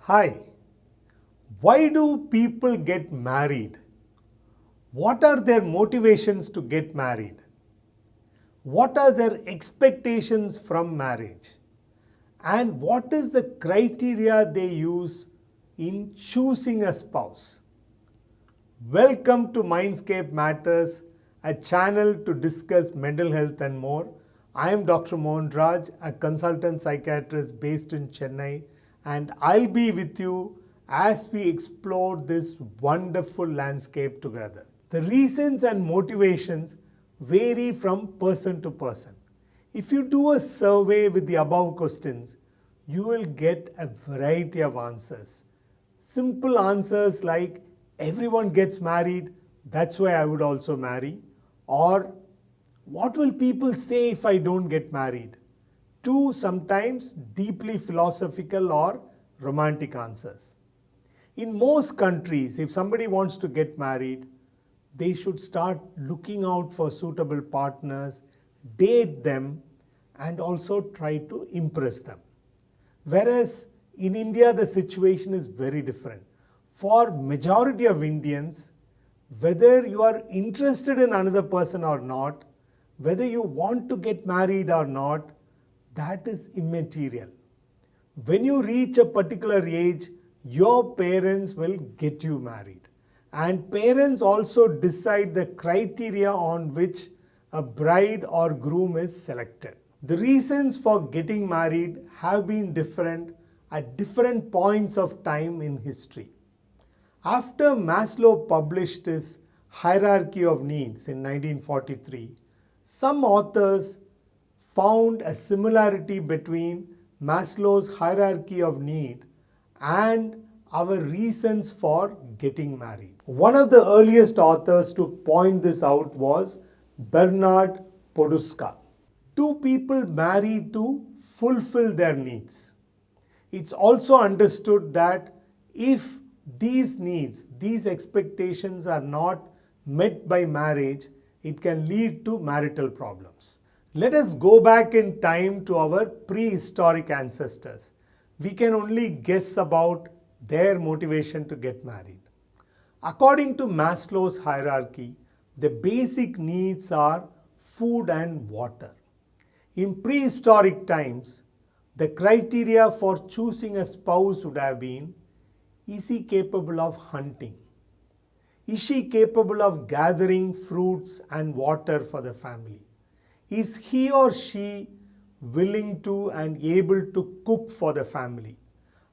Hi, why do people get married? What are their motivations to get married? What are their expectations from marriage? And what is the criteria they use in choosing a spouse? Welcome to Mindscape Matters, a channel to discuss mental health and more. I am Dr. Mohan Raj, a consultant psychiatrist based in Chennai, and I'll be with you as we explore this wonderful landscape together. The reasons and motivations vary from person to person. If you do a survey with the above questions, you will get a variety of answers. Simple answers like everyone gets married, that's why I would also marry, or what will people say if I don't get married? To sometimes deeply philosophical or romantic answers. In most countries, if somebody wants to get married, they should start looking out for suitable partners, date them, and also try to impress them. Whereas in India, the situation is very different. For majority of Indians, whether you are interested in another person or not, whether you want to get married or not, that is immaterial. When you reach a particular age, your parents will get you married. And parents also decide the criteria on which a bride or groom is selected. The reasons for getting married have been different at different points of time in history. After Maslow published his hierarchy of needs in 1943, some authors found a similarity between Maslow's hierarchy of need and our reasons for getting married. One of the earliest authors to point this out was Bernard Poduska. Two people marry to fulfill their needs. It's also understood that if these needs, these expectations are not met by marriage, it can lead to marital problems. Let us go back in time to our prehistoric ancestors. We can only guess about their motivation to get married. According to Maslow's hierarchy, the basic needs are food and water. In prehistoric times, the criteria for choosing a spouse would have been: is he capable of hunting? Is she capable of gathering fruits and water for the family? Is he or she willing to and able to cook for the family?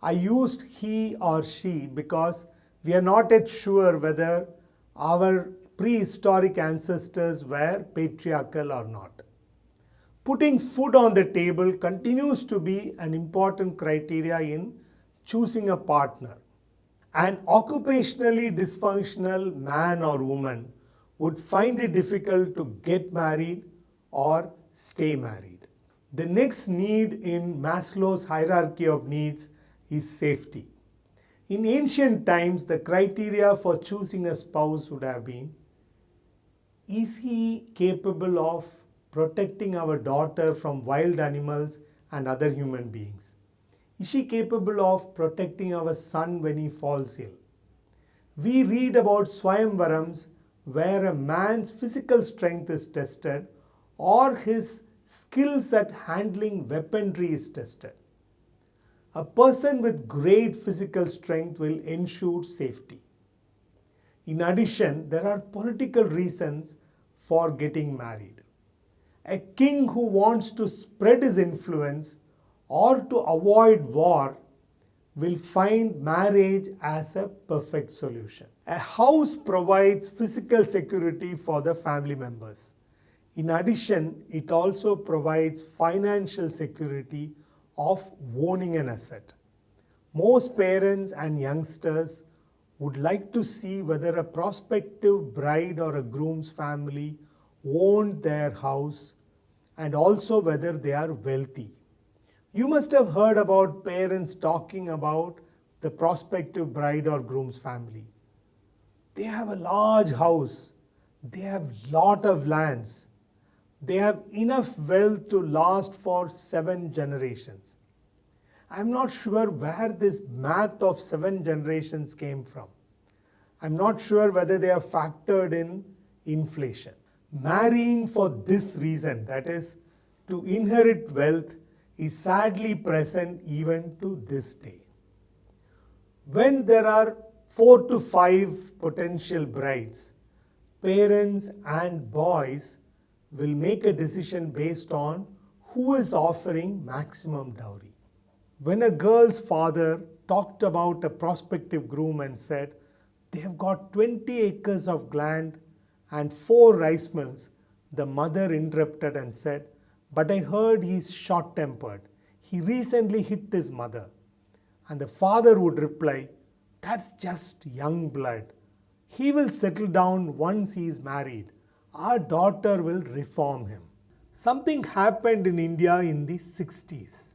I used he or she because we are not yet sure whether our prehistoric ancestors were patriarchal or not. Putting food on the table continues to be an important criteria in choosing a partner. An occupationally dysfunctional man or woman would find it difficult to get married or stay married. The next need in Maslow's hierarchy of needs is safety. In ancient times, the criteria for choosing a spouse would have been: is he capable of protecting our daughter from wild animals and other human beings? Is she capable of protecting our son when he falls ill? We read about Swayamvarams where a man's physical strength is tested or his skills at handling weaponry is tested. A person with great physical strength will ensure safety. In addition, there are political reasons for getting married. A king who wants to spread his influence or to avoid war will find marriage as a perfect solution. A house provides physical security for the family members. In addition, it also provides financial security of owning an asset. Most parents and youngsters would like to see whether a prospective bride or a groom's family owned their house and also whether they are wealthy. You must have heard about parents talking about the prospective bride or groom's family. They have a large house. They have lot of lands. They have enough wealth to last for 7 generations. I'm not sure where this math of 7 generations came from. I'm not sure whether they are factored in inflation. Marrying for this reason, that is, to inherit wealth, is sadly present even to this day. When there are 4 to 5 potential brides, parents and boys will make a decision based on who is offering maximum dowry. When a girl's father talked about a prospective groom and said, they have got 20 acres of land and 4 rice mills, the mother interrupted and said, but I heard he's short-tempered. He recently hit his mother. And the father would reply, that's just young blood. He will settle down once he is married. Our daughter will reform him. Something happened in India in the 60s.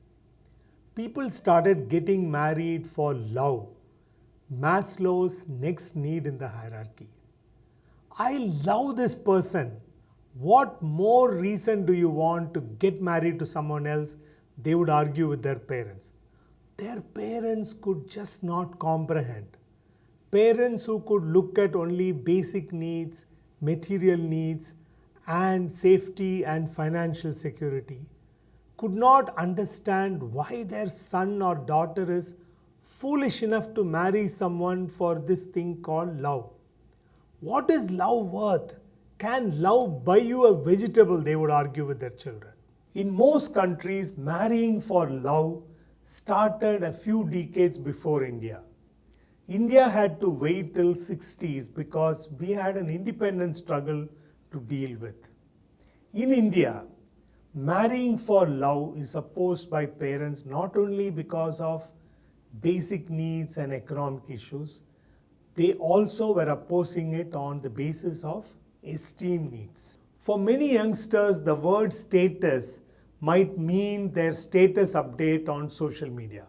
People started getting married for love, Maslow's next need in the hierarchy. I love this person. What more reason do you want to get married to someone else? They would argue with their parents. Their parents could just not comprehend. Parents who could look at only basic needs, material needs, and safety and financial security could not understand why their son or daughter is foolish enough to marry someone for this thing called love. What is love worth? Can love buy you a vegetable? They would argue with their children. In most countries, marrying for love started a few decades before India. India had to wait till 60s because we had an independence struggle to deal with. In India, marrying for love is opposed by parents not only because of basic needs and economic issues, they also were opposing it on the basis of esteem needs. For many youngsters, the word status might mean their status update on social media.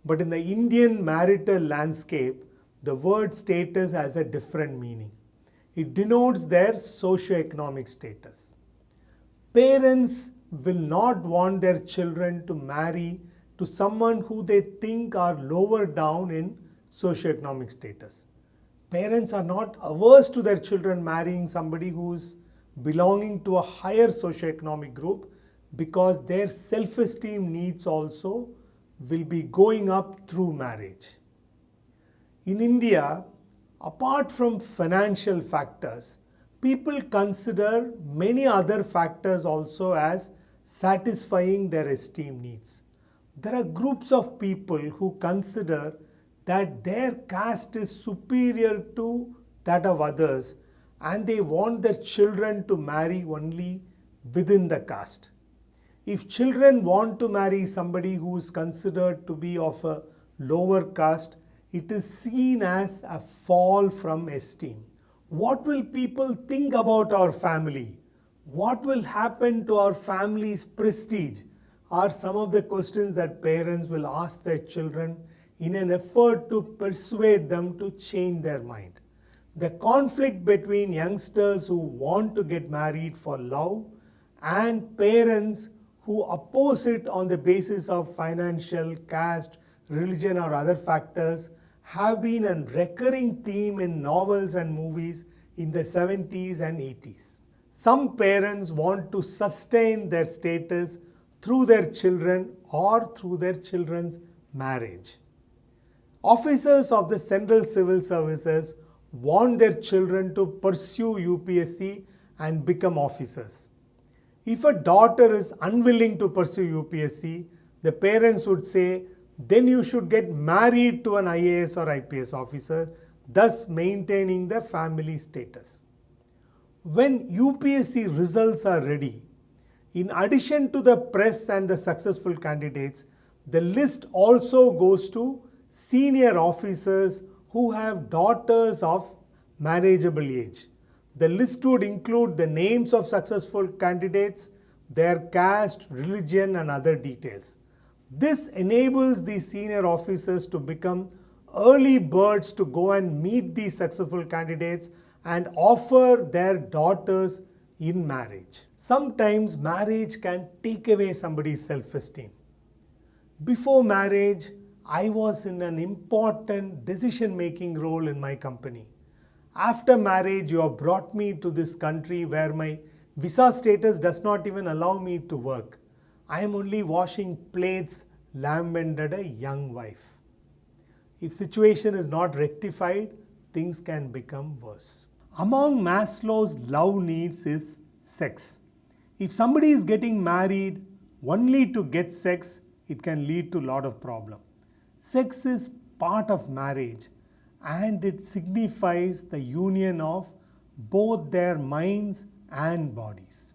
But in the Indian marital landscape, the word status has a different meaning. It denotes their socio-economic status. Parents will not want their children to marry to someone who they think are lower down in socio-economic status. Parents are not averse to their children marrying somebody who is belonging to a higher socio-economic group because their self-esteem needs also will be going up through marriage. In India, apart from financial factors, people consider many other factors also as satisfying their esteem needs. There are groups of people who consider that their caste is superior to that of others and they want their children to marry only within the caste. If children want to marry somebody who is considered to be of a lower caste, it is seen as a fall from esteem. What will people think about our family? What will happen to our family's prestige? Are some of the questions that parents will ask their children in an effort to persuade them to change their mind. The conflict between youngsters who want to get married for love and parents who oppose it on the basis of financial, caste, religion or other factors have been a recurring theme in novels and movies in the 70s and 80s. Some parents want to sustain their status through their children or through their children's marriage. Officers of the Central Civil Services want their children to pursue UPSC and become officers. If a daughter is unwilling to pursue UPSC, the parents would say, then you should get married to an IAS or IPS officer, thus maintaining the family status. When UPSC results are ready, in addition to the press and the successful candidates, the list also goes to senior officers who have daughters of marriageable age. The list would include the names of successful candidates, their caste, religion and other details. This enables the senior officers to become early birds to go and meet these successful candidates and offer their daughters in marriage. Sometimes marriage can take away somebody's self-esteem. Before marriage, I was in an important decision-making role in my company. After marriage, you have brought me to this country where my visa status does not even allow me to work. I am only washing plates, lamented a young wife. If situation is not rectified, things can become worse. Among Maslow's love needs is sex. If somebody is getting married only to get sex, it can lead to a lot of problems. Sex is part of marriage and it signifies the union of both their minds and bodies.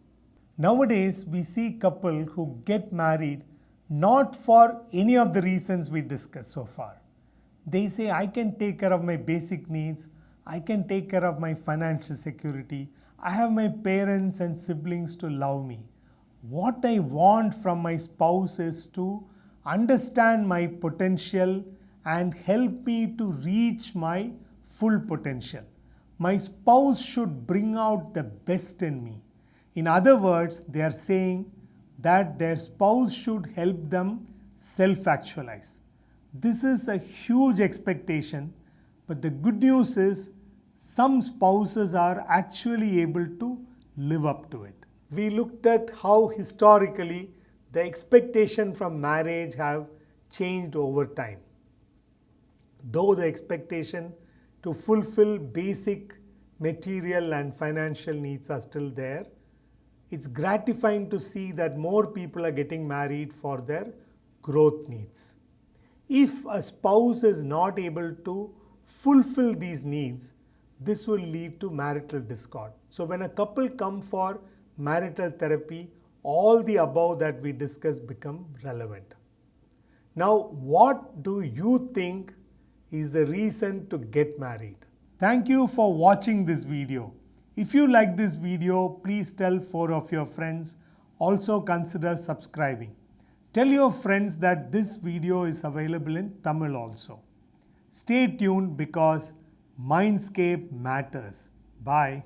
Nowadays, we see couples who get married not for any of the reasons we discussed so far. They say, I can take care of my basic needs, I can take care of my financial security, I have my parents and siblings to love me. What I want from my spouse is to understand my potential and help me to reach my full potential. My spouse should bring out the best in me. In other words, they are saying that their spouse should help them self-actualize. This is a huge expectation, but the good news is some spouses are actually able to live up to it. We looked at how historically the expectation from marriage have changed over time. Though the expectation to fulfill basic material and financial needs are still there, it's gratifying to see that more people are getting married for their growth needs. If a spouse is not able to fulfill these needs, this will lead to marital discord. So when a couple come for marital therapy, all the above that we discussed become relevant. Now, what do you think is the reason to get married? Thank you for watching this video. If you like this video, please tell 4 of your friends. Also consider subscribing. Tell your friends that this video is available in Tamil also. Stay tuned because Mindscape matters. Bye.